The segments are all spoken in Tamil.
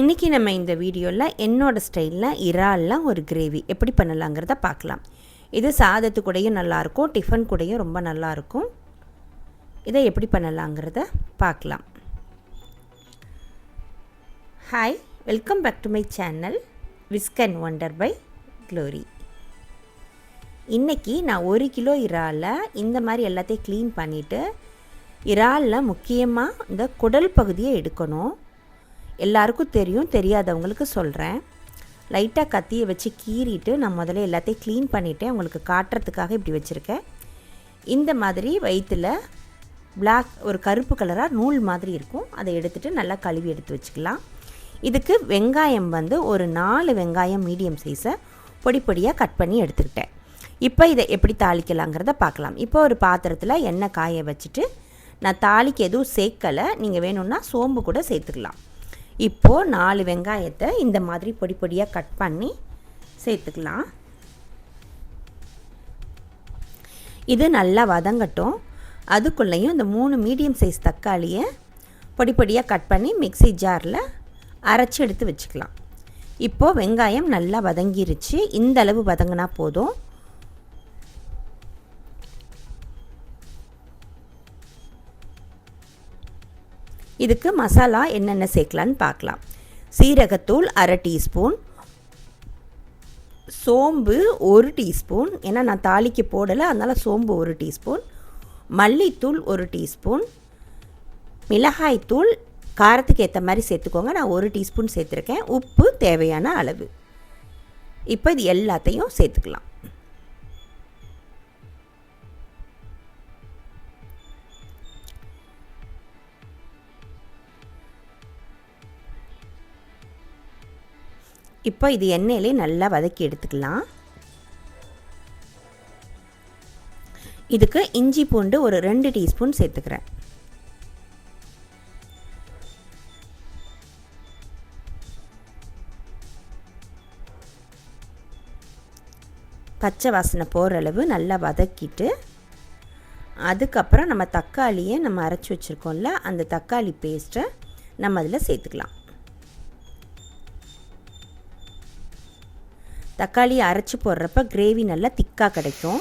இன்றைக்கி நம்ம இந்த வீடியோவில் என்னோடய ஸ்டைலில் இறால்லாம் ஒரு கிரேவி எப்படி பண்ணலாங்கிறத பார்க்கலாம். இது சாதத்து கூடயும் நல்லாயிருக்கும், டிஃபன் கூடயும் ரொம்ப நல்லாயிருக்கும். இதை எப்படி பண்ணலாங்கிறத பார்க்கலாம். Hi, welcome back to my channel Whisk and Wonder by Glory. இன்றைக்கி நான் 1 கிலோ இறாலை இந்த மாதிரி எல்லாத்தையும் க்ளீன் பண்ணிவிட்டு, இறாலில் முக்கியமாக இந்த குடல் பகுதியை எடுக்கணும். எல்லாருக்கும் தெரியும், தெரியாதவங்களுக்கு சொல்கிறேன். லைட்டாக கத்தியை வச்சு கீறிட்டு நான் முதல்ல எல்லாத்தையும் க்ளீன் பண்ணிவிட்டேன். உங்களுக்கு காட்டுறதுக்காக இப்படி வச்சுருக்கேன். இந்த மாதிரி வயிற்றில் பிளாக் ஒரு கருப்பு கலராக நூல் மாதிரி இருக்கும். அதை எடுத்துகிட்டு நல்லா கழுவி எடுத்து வச்சுக்கலாம். இதுக்கு வெங்காயம் ஒரு 4 வெங்காயம் மீடியம் சைஸை பொடி பொடியாக கட் பண்ணி எடுத்துக்கிட்டேன். இப்போ இதை எப்படி தாளிக்கலாங்கிறத பார்க்கலாம். இப்போ ஒரு பாத்திரத்தில் எண்ணெய் காய வச்சுட்டு, நான் தாளிக்கு எதுவும் சேர்க்கலை, நீங்கள் வேணும்னா சோம்பு கூட சேர்த்துக்கலாம். இப்போது 4 வெங்காயத்தை இந்த மாதிரி பொடி பொடியாக கட் பண்ணி சேர்த்துக்கலாம். இது நல்லா வதங்கட்டும். அதுக்குள்ளேயும் இந்த 3 மீடியம் சைஸ் தக்காளியை பொடி பொடியாக கட் பண்ணி மிக்ஸி ஜாரில் அரைச்சி எடுத்து வச்சுக்கலாம். இப்போது வெங்காயம் நல்லா வதங்கிருச்சு. இந்த அளவு வதங்கினா போதும். இதுக்கு மசாலா என்னென்ன சேர்க்கலான்னு பார்க்கலாம். சீரகத்தூள் 1/2 டீஸ்பூன், சோம்பு 1 டீஸ்பூன், ஏன்னா நான் தாளிக்கு போடலை, அதனால் சோம்பு 1 டீஸ்பூன், மல்லித்தூள் 1 டீஸ்பூன், மிளகாய்த்தூள் காரத்துக்கு ஏற்ற மாதிரி சேர்த்துக்கோங்க, நான் 1 டீஸ்பூன் சேர்த்துருக்கேன், உப்பு தேவையான அளவு. இப்போ இது எல்லாத்தையும் சேர்த்துக்கலாம். இப்போ இது எண்ணெயிலே நல்லா வதக்கி எடுத்துக்கலாம். இதுக்கு இஞ்சி பூண்டு ஒரு 2 டீஸ்பூன் சேர்த்துக்கிறேன். பச்சை வாசனை போகிற அளவு நல்லா வதக்கிட்டு, அதுக்கப்புறம் நம்ம தக்காளியை நம்ம அரைச்சி வச்சுருக்கோம்ல, அந்த தக்காளி பேஸ்ட்டை நம்ம அதில் சேர்த்துக்கலாம். தக்காளி அரைச்சி போடுறப்ப கிரேவி நல்லா திக்காக கிடைக்கும்.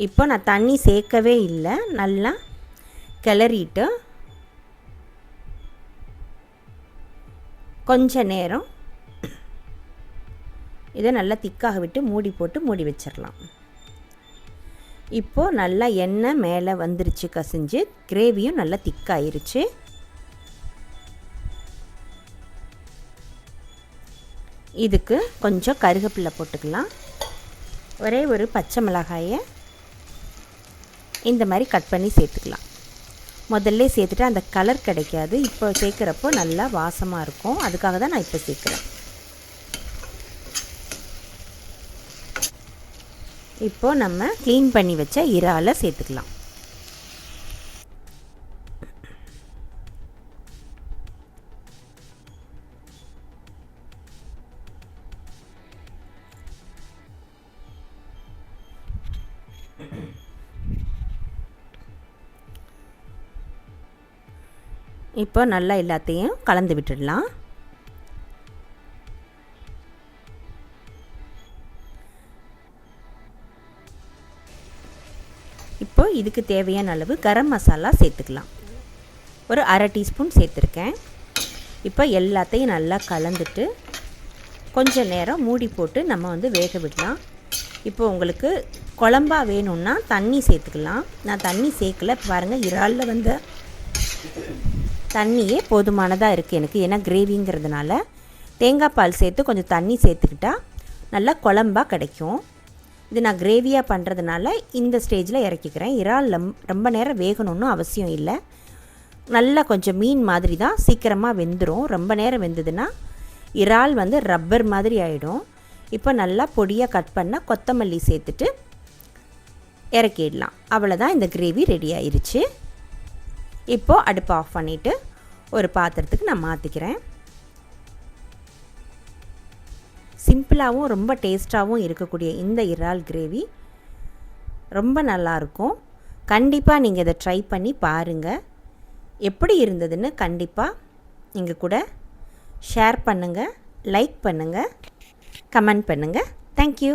இப்போ நான் தண்ணி சேர்க்கவே இல்லை, நல்லா கிளறிட்டு கொஞ்ச நேரம் இதை நல்லா திக்காக விட்டு மூடி போட்டு மூடி வச்சிடலாம். இப்போது நல்லா எண்ணெய் மேலே வந்துருச்சு கசிஞ்சு, கிரேவியும் நல்லா திக்காயிருச்சு. இதுக்கு கொஞ்சம் கருவேப்பிலை போட்டுக்கலாம். ஒரே ஒரு பச்சை மிளகாயை இந்த மாதிரி கட் பண்ணி சேர்த்துக்கலாம். முதல்ல சேர்த்துட்டு அந்த கலர் கிடைக்காது, இப்போ சேர்க்குறப்போ நல்லா வாசமாக இருக்கும், அதுக்காக தான் நான் இப்போ சேர்க்குறேன். இப்போது நம்ம க்ளீன் பண்ணி வச்ச இறாலை சேர்த்துக்கலாம். இப்போ நல்லா எல்லாத்தையும் கலந்து விட்டுடலாம். இப்போ இதுக்கு தேவையான அளவு கரம் மசாலா சேர்த்துக்கலாம். ஒரு 1/2 டீஸ்பூன் சேர்த்துருக்கேன். இப்போ எல்லாத்தையும் நல்லா கலந்துட்டு கொஞ்ச நேரம் மூடி போட்டு நம்ம வேக விடலாம். இப்போ உங்களுக்கு குழம்பா வேணும்னா தண்ணி சேர்த்துக்கலாம். நான் தண்ணி சேர்க்கல. பாருங்கள், இறாலில் தண்ணியே போதுமானதாக இருக்குது எனக்கு, ஏன்னா கிரேவிங்கிறதுனால. தேங்காய் பால் சேர்த்து கொஞ்சம் தண்ணி சேர்த்துக்கிட்டால் நல்லா குழம்பாக கிடைக்கும். இது நான் கிரேவியாக பண்ணுறதுனால இந்த ஸ்டேஜில் இறக்கிக்கிறேன். இறால் ரொம்ப நேரம் வேகணும்னு அவசியம் இல்லை. நல்லா கொஞ்சம் மீன் மாதிரி தான், சீக்கிரமாக வெந்துடும். ரொம்ப நேரம் வெந்ததுன்னா இறால் ரப்பர் மாதிரி ஆகிடும். இப்போ நல்லா பொடியாக கட் பண்ண கொத்தமல்லி சேர்த்துட்டு இறக்கிடலாம். அவ்வளோதான், இந்த கிரேவி ரெடி ஆயிடுச்சு. இப்போது அடுப்பை ஆஃப் பண்ணிவிட்டு ஒரு பாத்திரத்துக்கு நான் மாற்றிக்கிறேன். சிம்பிளாகவும் ரொம்ப டேஸ்ட்டாகவும் இருக்கக்கூடிய இந்த இறால் கிரேவி ரொம்ப நல்லாயிருக்கும். கண்டிப்பாக நீங்கள் இதை ட்ரை பண்ணி பாருங்கள். எப்படி இருந்ததுன்னு கண்டிப்பாக நீங்கள் கூட ஷேர் பண்ணுங்கள், லைக் பண்ணுங்கள், கமெண்ட் பண்ணுங்கள். தேங்க்யூ.